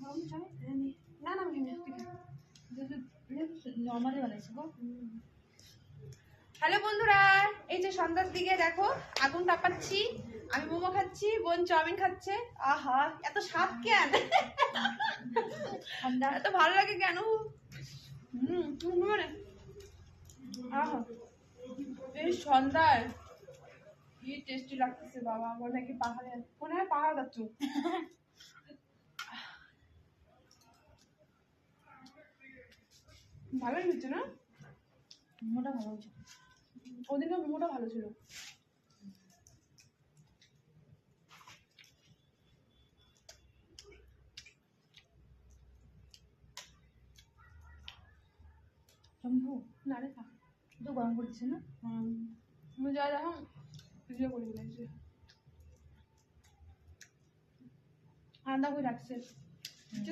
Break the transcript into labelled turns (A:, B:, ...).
A: না না
B: নর্মালি বানাইছি গো।
A: হ্যালো বন্ধুরা, এই যে সন্ধ্যার দিকে দেখো আগুন তাপাচ্ছি, আমি মোমো খাচ্ছি, বোন চাউমিন খাচ্ছে। আহা এত স্বাদ কেন,
B: ঠান্ডা
A: এত ভালো লাগে কেন? আহা এই সন্ধ্যায় কি টেস্টি লাগতেছে বাবা, মনে হয় কি পাহাড়ে, মনে হয় পাহাড় যাচ্ছ। ভালোই হচ্ছে না?
B: মোমোটা ভালো হচ্ছে।
A: ওদিনও মোমোটা ভালো ছিল।
B: শম্ভু
A: না রে খা।
B: তো গরম করতেছে না?
A: আমি যা দেখো ভিডিও করে দিলাম, আলাদা করে রাখছে।